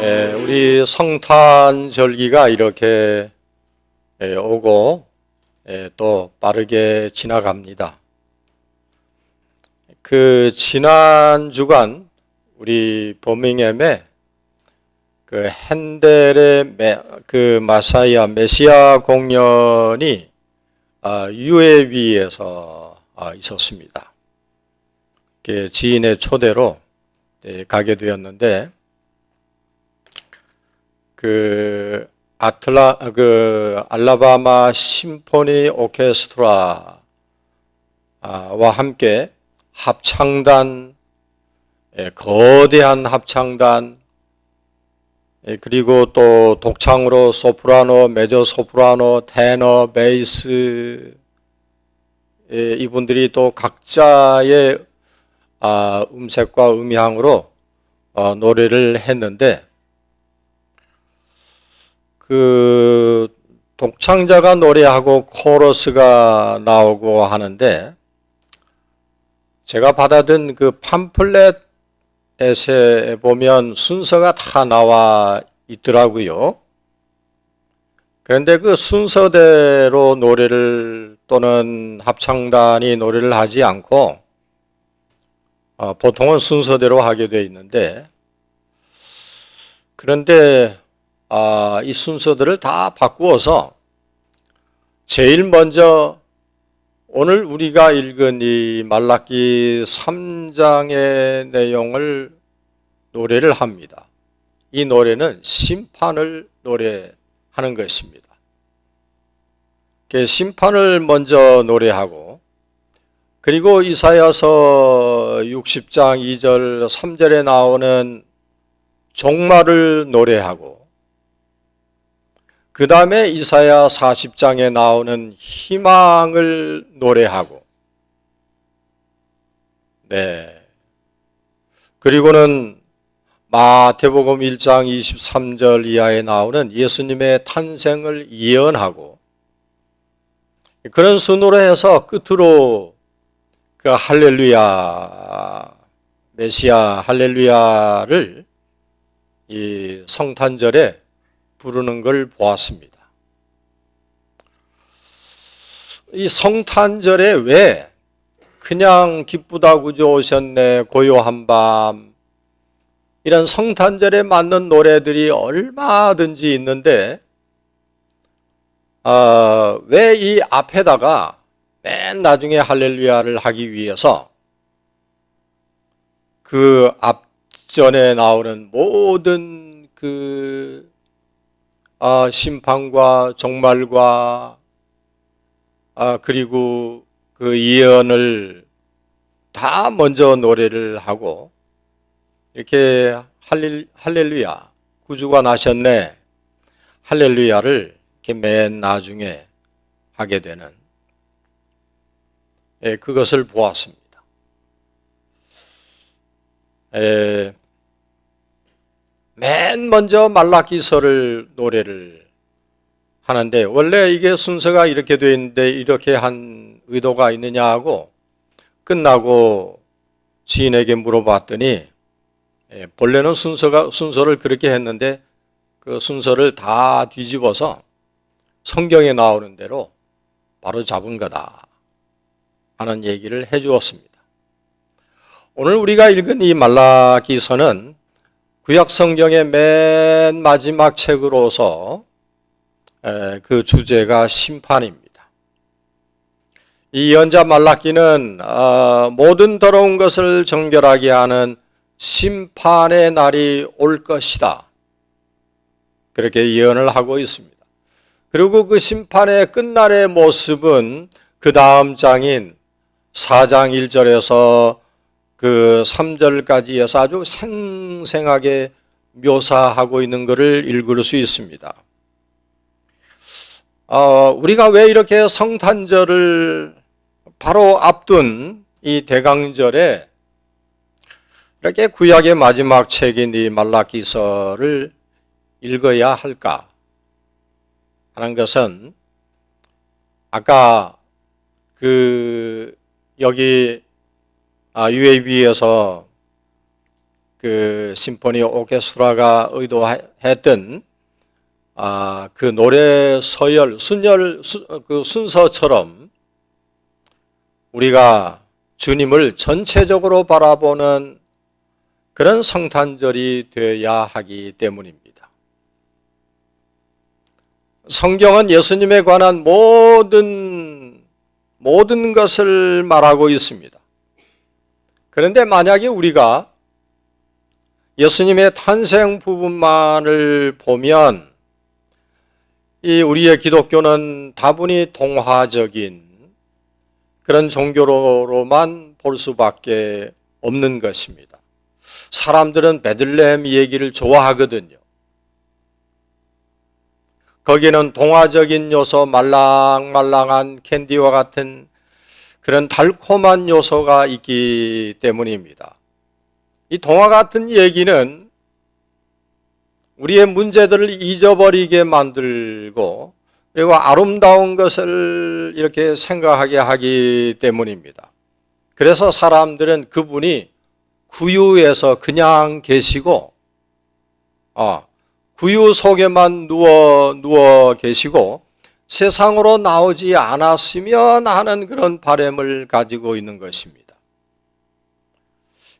우리 성탄절기가 이렇게 오고 또 빠르게 지나갑니다. 그 지난 주간 우리 버밍엄에 그 핸델의 그 마사이아 메시아 공연이 UAB에서 있었습니다. 지인의 초대로 가게 되었는데 그 알라바마 심포니 오케스트라와 함께 합창단, 거대한 합창단, 그리고 또 독창으로 소프라노, 메조 소프라노, 테너, 베이스, 이분들이 또 각자의 음색과 음향으로 노래를 했는데, 그 독창자가 노래하고 코러스가 나오고 하는데, 제가 받아든 그 팜플렛에 보면 순서가 다 나와 있더라고요. 그런데 그 순서대로 노래를 또는 합창단이 노래를 하지 않고 보통은 순서대로 하게 되어 있는데, 그런데 이 순서들을 다 바꾸어서 제일 먼저 오늘 우리가 읽은 이 말라기 3장의 내용을 노래를 합니다. 이 노래는 심판을 노래하는 것입니다. 심판을 먼저 노래하고, 그리고 이사야서 60장 2절 3절에 나오는 종말을 노래하고, 그 다음에 이사야 40장에 나오는 희망을 노래하고, 그리고는 마태복음 1장 23절 이하에 나오는 예수님의 탄생을 예언하고, 그런 순으로 해서 끝으로 그 할렐루야, 메시아 할렐루야를 이 성탄절에 부르는 걸 보았습니다. 이 성탄절에 왜 그냥 기쁘다 구주 오셨네, 고요한 밤, 이런 성탄절에 맞는 노래들이 얼마든지 있는데 왜 이 앞에다가 맨 나중에 할렐루야를 하기 위해서 그 앞전에 나오는 모든 그 심판과 종말과 그리고 그 예언을 다 먼저 노래를 하고, 이렇게 할렐루야, 구주가 나셨네, 할렐루야를 이렇게 맨 나중에 하게 되는 그것을 보았습니다. 맨 먼저 말라기서를 노래를 하는데, 원래 이게 순서가 이렇게 되어 있는데 이렇게 한 의도가 있느냐 하고 끝나고 지인에게 물어봤더니 본래는 순서를 그렇게 했는데 그 순서를 다 뒤집어서 성경에 나오는 대로 바로 잡은 거다 하는 얘기를 해 주었습니다. 오늘 우리가 읽은 이 말라기서는 구약 성경의 맨 마지막 책으로서 그 주제가 심판입니다. 이 예언자 말라기는 모든 더러운 것을 정결하게 하는 심판의 날이 올 것이다, 그렇게 예언을 하고 있습니다. 그리고 그 심판의 끝날의 모습은 그 다음 장인 4장 1절에서 그 3절까지 해서 아주 생생하게 묘사하고 있는 것을 읽을 수 있습니다. 우리가 왜 이렇게 성탄절을 바로 앞둔 이 대강절에 이렇게 구약의 마지막 책인 이 말라기서를 읽어야 할까 하는 것은, 아까 여기 UAB에서 그 심포니 오케스트라가 의도했던 그 노래 서열, 그 순서처럼 우리가 주님을 전체적으로 바라보는 그런 성탄절이 되어야 하기 때문입니다. 성경은 예수님에 관한 모든 것을 말하고 있습니다. 그런데 만약에 우리가 예수님의 탄생 부분만을 보면 이 우리의 기독교는 다분히 동화적인 그런 종교로만 볼 수밖에 없는 것입니다. 사람들은 베들레헴 얘기를 좋아하거든요. 거기에는 동화적인 요소, 말랑말랑한 캔디와 같은 그런 달콤한 요소가 있기 때문입니다. 이 동화 같은 얘기는 우리의 문제들을 잊어버리게 만들고 그리고 아름다운 것을 이렇게 생각하게 하기 때문입니다. 그래서 사람들은 그분이 구유에서 그냥 계시고 구유 속에만 누워 계시고 세상으로 나오지 않았으면 하는 그런 바람을 가지고 있는 것입니다.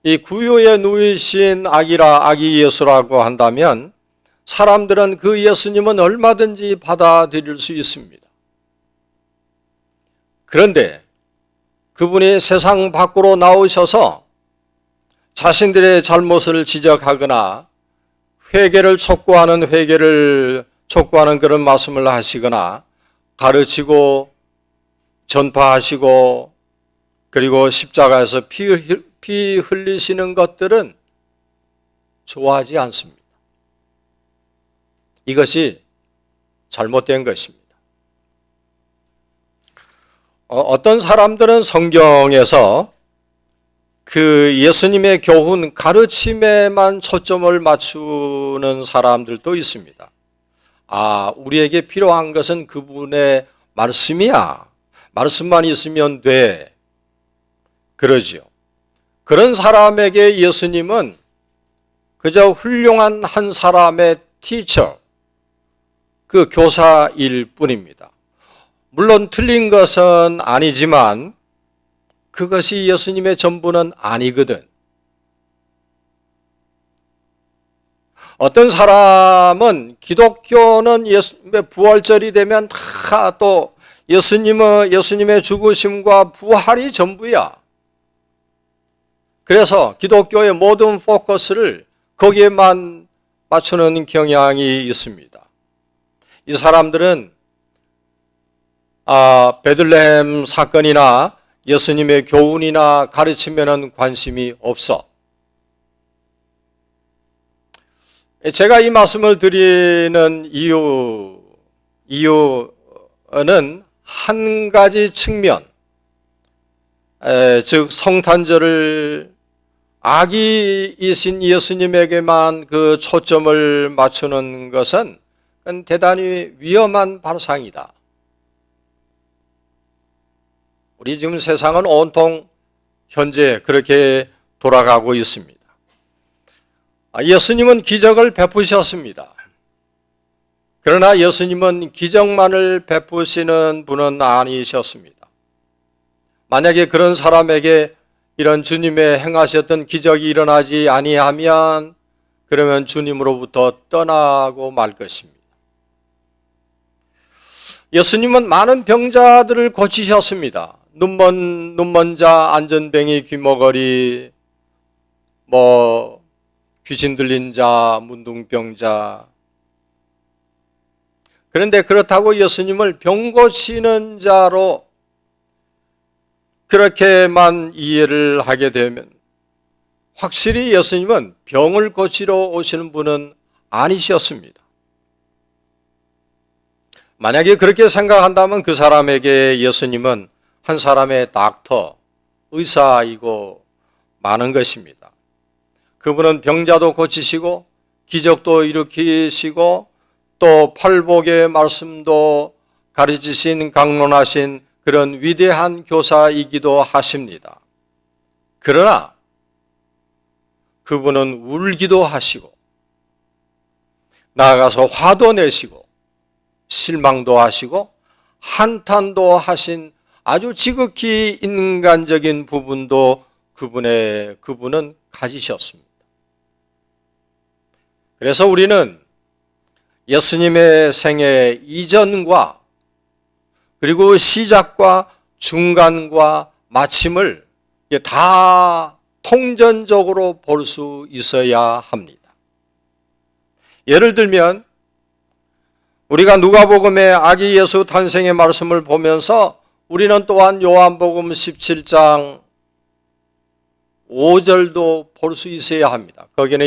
이 구유에 누이신 아기 예수라고 한다면 사람들은 그 예수님은 얼마든지 받아들일 수 있습니다. 그런데 그분이 세상 밖으로 나오셔서 자신들의 잘못을 지적하거나 회개를 촉구하는 그런 말씀을 하시거나 가르치고 전파하시고 그리고 십자가에서 피 흘리시는 것들은 좋아하지 않습니다. 이것이 잘못된 것입니다. 어떤 사람들은 성경에서 그 예수님의 교훈, 가르침에만 초점을 맞추는 사람들도 있습니다. 우리에게 필요한 것은 그분의 말씀이야. 말씀만 있으면 돼. 그러지요. 그런 사람에게 예수님은 그저 훌륭한 한 사람의 티처, 그 교사일 뿐입니다. 물론 틀린 것은 아니지만 그것이 예수님의 전부는 아니거든. 어떤 사람은 기독교는 예수님의 부활절이 되면 다 또 예수님의 죽으심과 부활이 전부야. 그래서 기독교의 모든 포커스를 거기에만 맞추는 경향이 있습니다. 이 사람들은 베들레헴 사건이나 예수님의 교훈이나 가르침에는 관심이 없어. 제가 이 말씀을 드리는 이유는 한 가지 측면, 즉 성탄절을 아기이신 예수님에게만 그 초점을 맞추는 것은 대단히 위험한 발상이다. 우리 지금 세상은 온통 현재 그렇게 돌아가고 있습니다. 예수님은 기적을 베푸셨습니다. 그러나 예수님은 기적만을 베푸시는 분은 아니셨습니다. 만약에 그런 사람에게 이런 주님의 행하셨던 기적이 일어나지 아니하면 그러면 주님으로부터 떠나고 말 것입니다. 예수님은 많은 병자들을 고치셨습니다. 눈먼 자, 안전뱅이, 귀머거리, 귀신 들린 자, 문둥병자. 그런데 그렇다고 예수님을 병 고치는 자로 그렇게만 이해를 하게 되면 확실히 예수님은 병을 고치러 오시는 분은 아니셨습니다. 만약에 그렇게 생각한다면 그 사람에게 예수님은 한 사람의 닥터, 의사이고 많은 것입니다. 그분은 병자도 고치시고 기적도 일으키시고 또 팔복의 말씀도 가르치신 강론하신 그런 위대한 교사이기도 하십니다. 그러나 그분은 울기도 하시고 나아가서 화도 내시고 실망도 하시고 한탄도 하신 아주 지극히 인간적인 부분도 그분은 가지셨습니다. 그래서 우리는 예수님의 생애 이전과 그리고 시작과 중간과 마침을 다 통전적으로 볼 수 있어야 합니다. 예를 들면 우리가 누가복음의 아기 예수 탄생의 말씀을 보면서 우리는 또한 요한복음 17장 5절도 볼 수 있어야 합니다. 거기는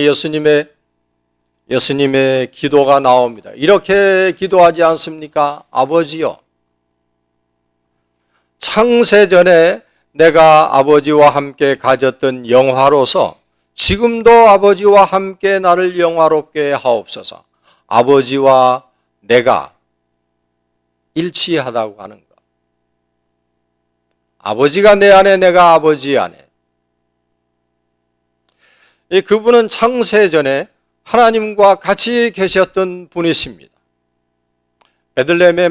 예수님의 기도가 나옵니다. 이렇게 기도하지 않습니까? 아버지여, 창세전에 내가 아버지와 함께 가졌던 영화로서 지금도 아버지와 함께 나를 영화롭게 하옵소서. 아버지와 내가 일치하다고 하는 것. 아버지가 내 안에, 내가 아버지 안에. 그분은 창세전에 하나님과 같이 계셨던 분이십니다. 베들레헴의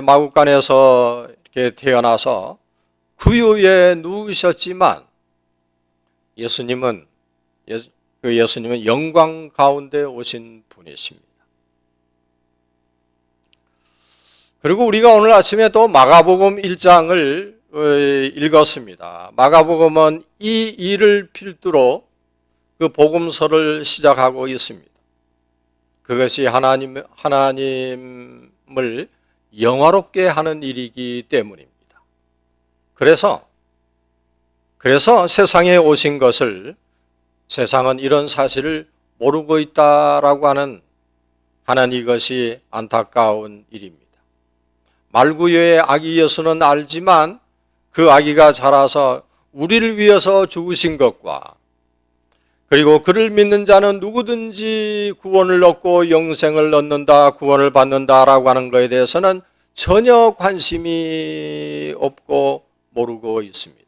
마구간에서 이렇게 태어나서 구유에 누우셨지만 예수님은 영광 가운데 오신 분이십니다. 그리고 우리가 오늘 아침에 또 마가복음 1장을 읽었습니다. 마가복음은 이 일을 필두로 그 복음서를 시작하고 있습니다. 그것이 하나님을 영화롭게 하는 일이기 때문입니다. 그래서 세상에 오신 것을 세상은 이런 사실을 모르고 있다라고 하는 이것이 안타까운 일입니다. 말구유의 아기 예수는 알지만 그 아기가 자라서 우리를 위해서 죽으신 것과 그리고 그를 믿는 자는 누구든지 구원을 얻고 영생을 얻는다, 구원을 받는다라고 하는 것에 대해서는 전혀 관심이 없고 모르고 있습니다.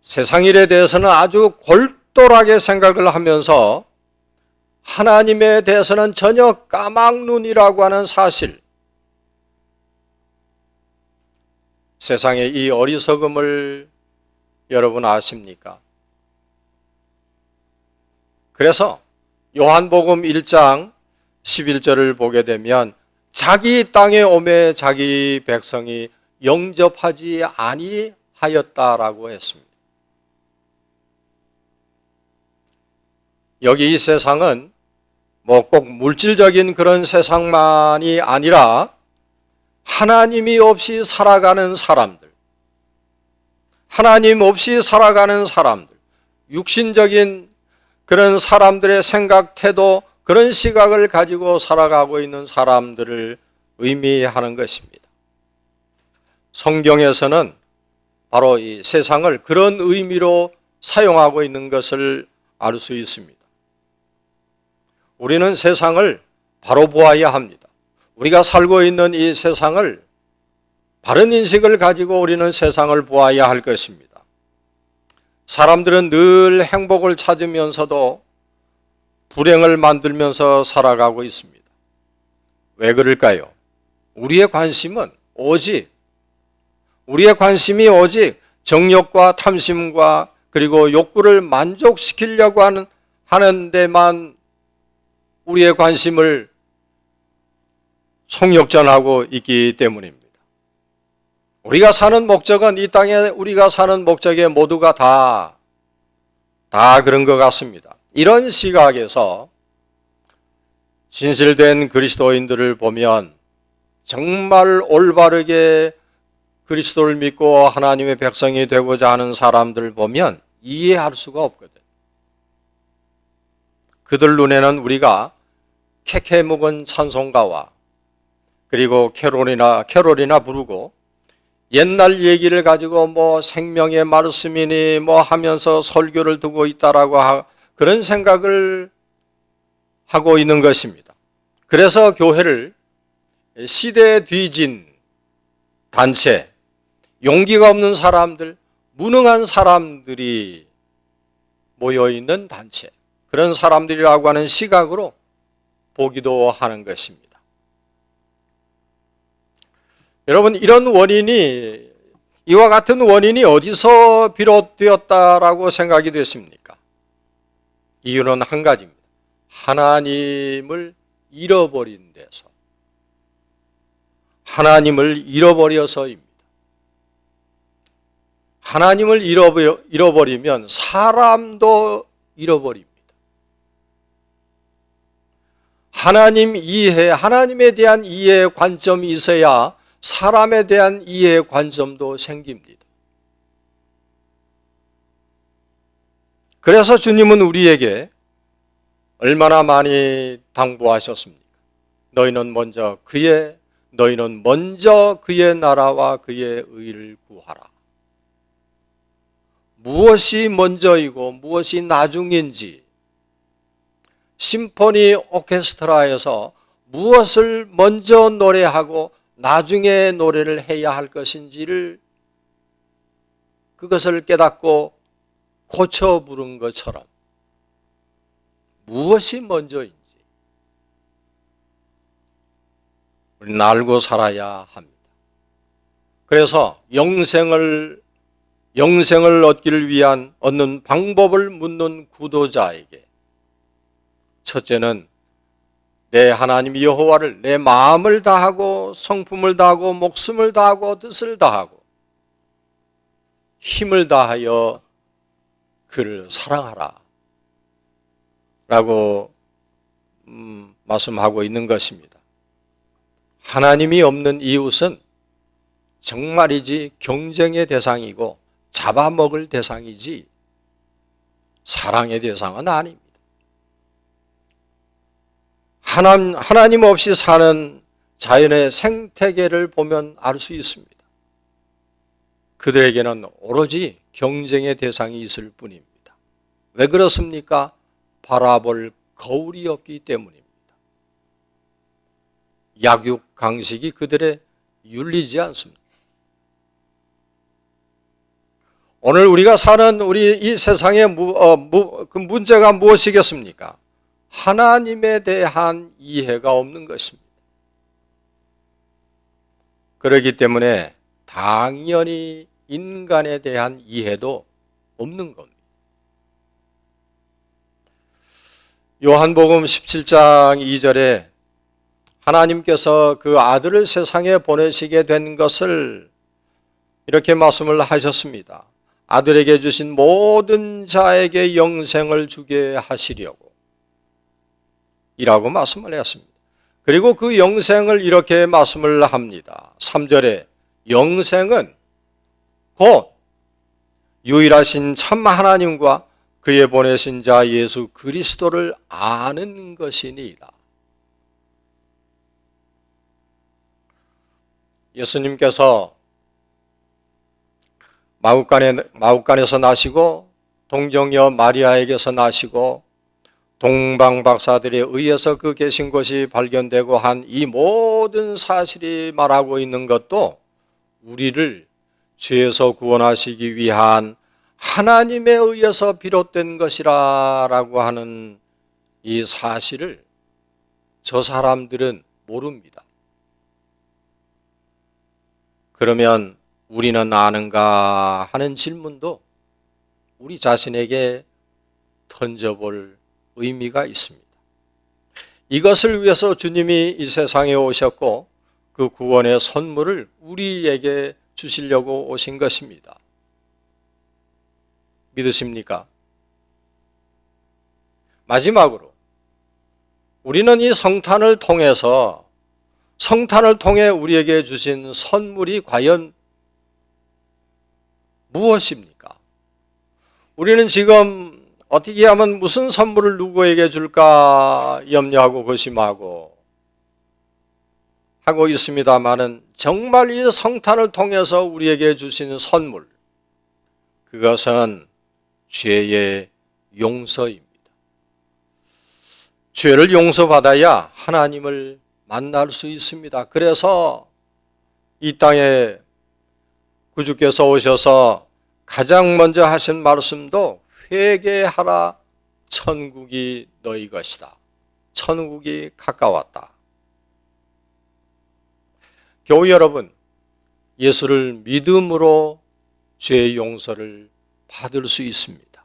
세상 일에 대해서는 아주 골똘하게 생각을 하면서 하나님에 대해서는 전혀 까막눈이라고 하는 사실, 세상의 이 어리석음을 여러분 아십니까? 그래서 요한복음 1장 11절을 보게 되면 자기 땅에 오매 자기 백성이 영접하지 아니하였다라고 했습니다. 여기 이 세상은 꼭 물질적인 그런 세상만이 아니라 하나님이 없이 살아가는 사람들, 하나님 없이 살아가는 사람들, 육신적인 그런 사람들의 생각, 태도, 그런 시각을 가지고 살아가고 있는 사람들을 의미하는 것입니다. 성경에서는 바로 이 세상을 그런 의미로 사용하고 있는 것을 알 수 있습니다. 우리는 세상을 바로 보아야 합니다. 우리가 살고 있는 이 세상을 바른 인식을 가지고 우리는 세상을 보아야 할 것입니다. 사람들은 늘 행복을 찾으면서도 불행을 만들면서 살아가고 있습니다. 왜 그럴까요? 우리의 관심이 오직 정욕과 탐심과 그리고 욕구를 만족시키려고 하는 데만 우리의 관심을 총력전하고 있기 때문입니다. 우리가 사는 목적은 이 땅에 우리가 사는 목적에 모두가 다 그런 것 같습니다. 이런 시각에서 진실된 그리스도인들을 보면 정말 올바르게 그리스도를 믿고 하나님의 백성이 되고자 하는 사람들을 보면 이해할 수가 없거든요. 그들 눈에는 우리가 캐캐 묵은 찬송가와 그리고 캐롤이나 부르고 옛날 얘기를 가지고 생명의 말씀이니 하면서 설교를 두고 있다라고 그런 생각을 하고 있는 것입니다. 그래서 교회를 시대에 뒤진 단체, 용기가 없는 사람들, 무능한 사람들이 모여있는 단체, 그런 사람들이라고 하는 시각으로 보기도 하는 것입니다. 여러분, 이런 원인이, 이와 같은 원인이 어디서 비롯되었다라고 생각이 되십니까? 이유는 한 가지입니다. 하나님을 잃어버린 데서, 하나님을 잃어버려서입니다. 하나님을 잃어버리면 사람도 잃어버립니다. 하나님 이해, 하나님에 대한 이해의 관점이 있어야 사람에 대한 이해의 관점도 생깁니다. 그래서 주님은 우리에게 얼마나 많이 당부하셨습니까? 너희는 먼저 그의 나라와 그의 의를 구하라. 무엇이 먼저이고 무엇이 나중인지, 심포니 오케스트라에서 무엇을 먼저 노래하고 나중에 노래를 해야 할 것인지를, 그것을 깨닫고 고쳐 부른 것처럼 무엇이 먼저인지 우리는 알고 살아야 합니다. 그래서 영생을 얻기를 위한 얻는 방법을 묻는 구도자에게, 첫째는 내 하나님 여호와를 내 마음을 다하고 성품을 다하고 목숨을 다하고 뜻을 다하고 힘을 다하여 그를 사랑하라 라고 말씀하고 있는 것입니다. 하나님이 없는 이웃은 정말이지 경쟁의 대상이고 잡아먹을 대상이지 사랑의 대상은 아닙니다. 하나님 없이 사는 자연의 생태계를 보면 알 수 있습니다. 그들에게는 오로지 경쟁의 대상이 있을 뿐입니다. 왜 그렇습니까? 바라볼 거울이 없기 때문입니다. 약육 강식이 그들의 윤리지 않습니다. 오늘 우리가 사는 우리 이 세상의 그 문제가 무엇이겠습니까? 하나님에 대한 이해가 없는 것입니다. 그렇기 때문에 당연히 인간에 대한 이해도 없는 겁니다. 요한복음 17장 2절에 하나님께서 그 아들을 세상에 보내시게 된 것을 이렇게 말씀을 하셨습니다. 아들에게 주신 모든 자에게 영생을 주게 하시려고 이라고 말씀을 했습니다. 그리고 그 영생을 이렇게 말씀을 합니다. 3절에 영생은 곧 유일하신 참 하나님과 그의 보내신 자 예수 그리스도를 아는 것이니이다. 예수님께서 마국간에서 나시고 동정녀 마리아에게서 나시고 동방 박사들에 의해서 그 계신 곳이 발견되고 한 이 모든 사실이 말하고 있는 것도 우리를 죄에서 구원하시기 위한 하나님에 의해서 비롯된 것이라고 하는 이 사실을 저 사람들은 모릅니다. 그러면 우리는 아는가 하는 질문도 우리 자신에게 던져볼 의미가 있습니다. 이것을 위해서 주님이 이 세상에 오셨고 그 구원의 선물을 우리에게 주시려고 오신 것입니다. 믿으십니까? 마지막으로 우리는 이 성탄을 통해 우리에게 주신 선물이 과연 무엇입니까? 우리는 지금 어떻게 하면 무슨 선물을 누구에게 줄까 염려하고 고심하고 하고 있습니다마는 정말 이 성탄을 통해서 우리에게 주시는 선물, 그것은 죄의 용서입니다. 죄를 용서받아야 하나님을 만날 수 있습니다. 그래서 이 땅에 구주께서 오셔서 가장 먼저 하신 말씀도 회개하라, 천국이 너희 것이다. 천국이 가까웠다. 교우 여러분, 예수를 믿음으로 죄의 용서를 받을 수 있습니다.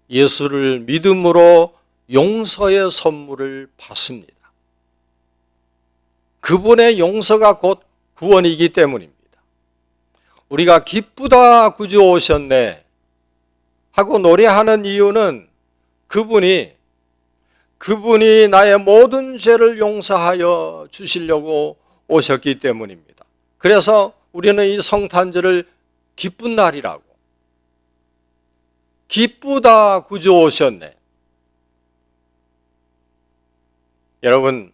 예수를 믿음으로 용서의 선물을 받습니다. 그분의 용서가 곧 구원이기 때문입니다. 우리가 기쁘다 구주 오셨네 하고 노래하는 이유는 그분이 나의 모든 죄를 용서하여 주시려고 오셨기 때문입니다. 그래서 우리는 이 성탄절을 기쁜 날이라고, 기쁘다 구주 오셨네. 여러분,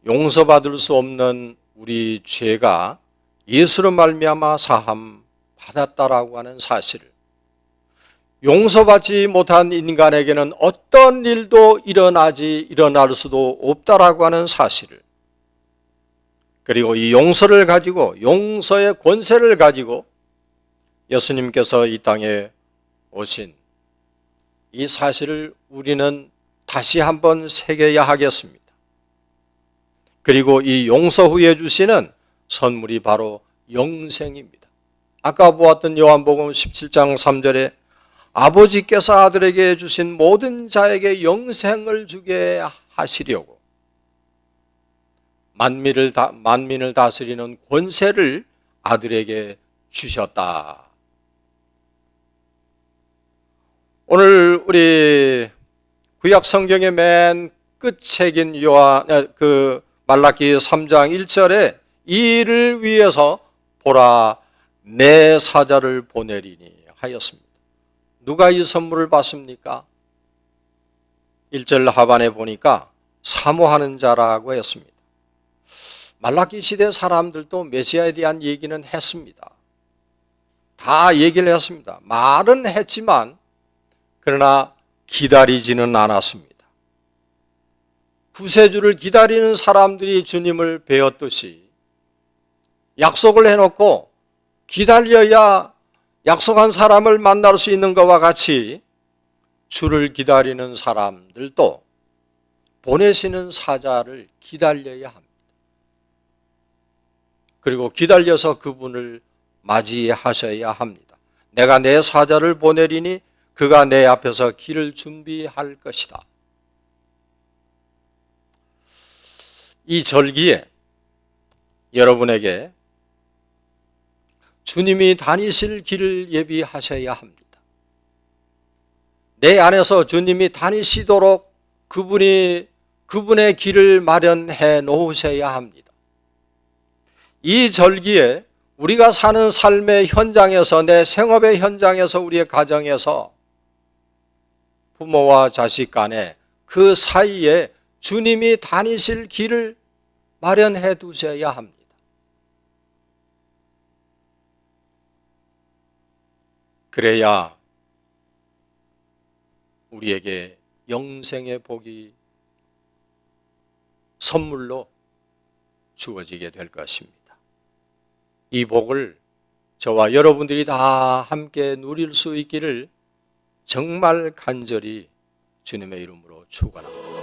용서받을 수 없는 우리 죄가 예수로 말미암아 사함 받았다라고 하는 사실을, 용서받지 못한 인간에게는 어떤 일도 일어날 수도 없다라고 하는 사실을, 그리고 이 용서를 가지고, 용서의 권세를 가지고 예수님께서 이 땅에 오신 이 사실을 우리는 다시 한번 새겨야 하겠습니다. 그리고 이 용서 후에 주시는 선물이 바로 영생입니다. 아까 보았던 요한복음 17장 3절에 아버지께서 아들에게 주신 모든 자에게 영생을 주게 하시려고 만민을 다스리는 권세를 아들에게 주셨다. 오늘 우리 구약 성경의 맨 끝책인 말라기 3장 1절에 이 일을 위해서 보라 내 사자를 보내리니 하였습니다. 누가 이 선물을 받습니까? 1절 하반에 보니까 사모하는 자라고 했습니다. 말라기 시대 사람들도 메시아에 대한 얘기는 했습니다. 다 얘기를 했습니다. 말은 했지만 그러나 기다리지는 않았습니다. 구세주를 기다리는 사람들이 주님을 배웠듯이 약속을 해놓고 기다려야 약속한 사람을 만날 수 있는 것과 같이 주를 기다리는 사람들도 보내시는 사자를 기다려야 합니다. 그리고 기다려서 그분을 맞이하셔야 합니다. 내가 내 사자를 보내리니 그가 내 앞에서 길을 준비할 것이다. 이 절기에 여러분에게 주님이 다니실 길을 예비하셔야 합니다. 내 안에서 주님이 다니시도록 그분의 길을 마련해 놓으셔야 합니다. 이 절기에 우리가 사는 삶의 현장에서, 내 생업의 현장에서, 우리의 가정에서, 부모와 자식 간에 그 사이에 주님이 다니실 길을 마련해 두셔야 합니다. 그래야 우리에게 영생의 복이 선물로 주어지게 될 것입니다. 이 복을 저와 여러분들이 다 함께 누릴 수 있기를 정말 간절히 주님의 이름으로 축원합니다.